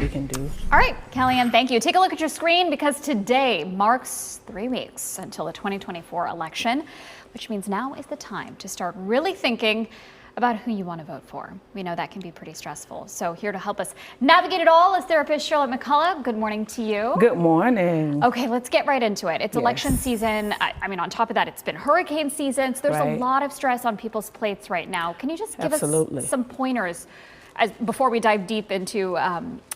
we can do. All right, Kellyanne, thank you. Take a look at your screen because today marks 3 weeks until the 2024 election, which means now is the time to start really thinking about who you want to vote for. We know that can be pretty stressful. So here to help us navigate it all is therapist Charlotte McCullough. Good morning to you. Good morning. Okay, let's get right into it. It's election season. I mean, on top of that, it's been hurricane season. So there's a lot of stress on people's plates right now. Can you just give us some pointers before we dive deep into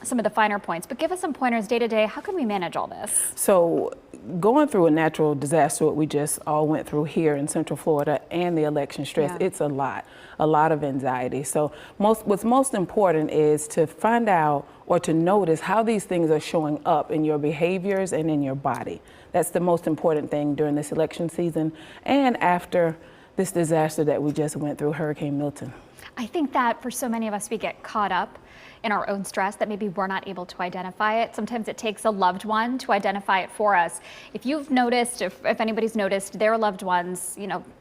some of the finer points, but give us some pointers day to day. How can we manage all this? So going through a natural disaster, what we just all went through here in Central Florida, and the election stress, it's a lot of anxiety. So what's most important is to find out or to notice how these things are showing up in your behaviors and in your body. That's the most important thing during this election season and after this disaster that we just went through, Hurricane Milton. I think that for so many of us, we get caught up in our own stress that maybe we're not able to identify it. Sometimes it takes a loved one to identify it for us. If you've noticed, if anybody's noticed their loved ones,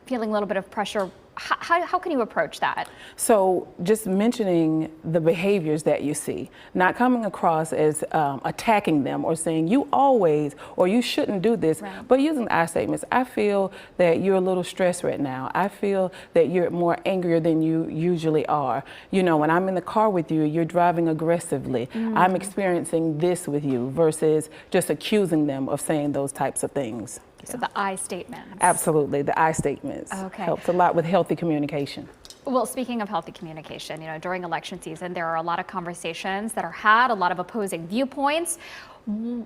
feeling a little bit of pressure, how can you approach that? So just mentioning the behaviors that you see, not coming across as attacking them or saying you always or you shouldn't do this, but using I statements. I feel that you're a little stressed right now. I feel that you're more angrier than you usually are. When I'm in the car with you, you're driving aggressively. I'm experiencing this with you versus just accusing them of saying those types of things. So the I statements. Absolutely, the I statements helps a lot with healthy communication. Well, speaking of healthy communication, during election season, there are a lot of conversations that are had, a lot of opposing viewpoints.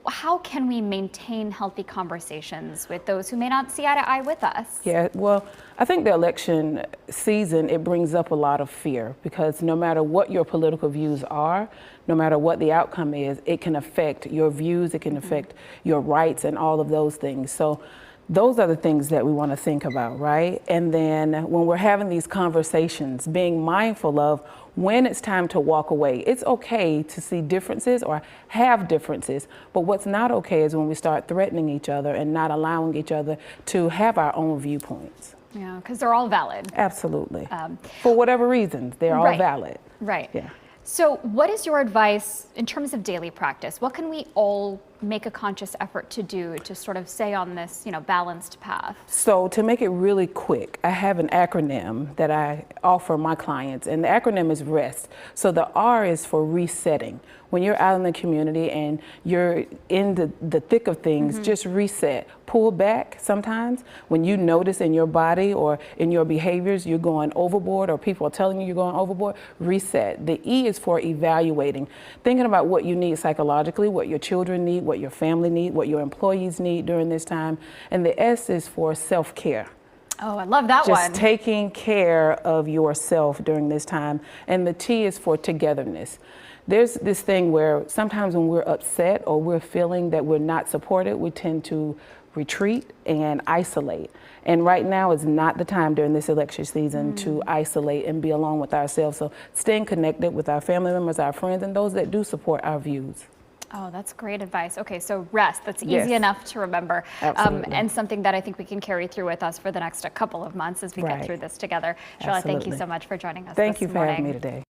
How can we maintain healthy conversations with those who may not see eye to eye with us? Yeah, well, I think the election season, it brings up a lot of fear because no matter what your political views are, no matter what the outcome is, it can affect your views, it can affect your rights and all of those things. So those are the things that we want to think about, right? And then when we're having these conversations, being mindful of when it's time to walk away. It's okay to see differences or have differences, but what's not okay is when we start threatening each other and not allowing each other to have our own viewpoints. Yeah, because they're all valid. Absolutely. For whatever reasons, they're all valid. Right. Yeah. So what is your advice in terms of daily practice? What can we all make a conscious effort to do to sort of stay on this, balanced path? So to make it really quick, I have an acronym that I offer my clients, and the acronym is REST. So the R is for resetting. When you're out in the community and you're in the thick of things, just reset. Pull back sometimes when you notice in your body or in your behaviors you're going overboard or people are telling you you're going overboard, reset. The E is for evaluating. Thinking about what you need psychologically, what your children need, what your family need, what your employees need during this time. And the S is for self-care. Oh, I love that one. Just taking care of yourself during this time. And the T is for togetherness. There's this thing where sometimes when we're upset or we're feeling that we're not supported, we tend to retreat and isolate. And right now is not the time during this election season to isolate and be alone with ourselves. So staying connected with our family members, our friends, and those that do support our views. Oh, that's great advice. Okay, so rest, that's easy enough to remember. And something that I think we can carry through with us for the next couple of months as we get through this together. Charlotte, thank you so much for joining us this morning. Thank you for having me today.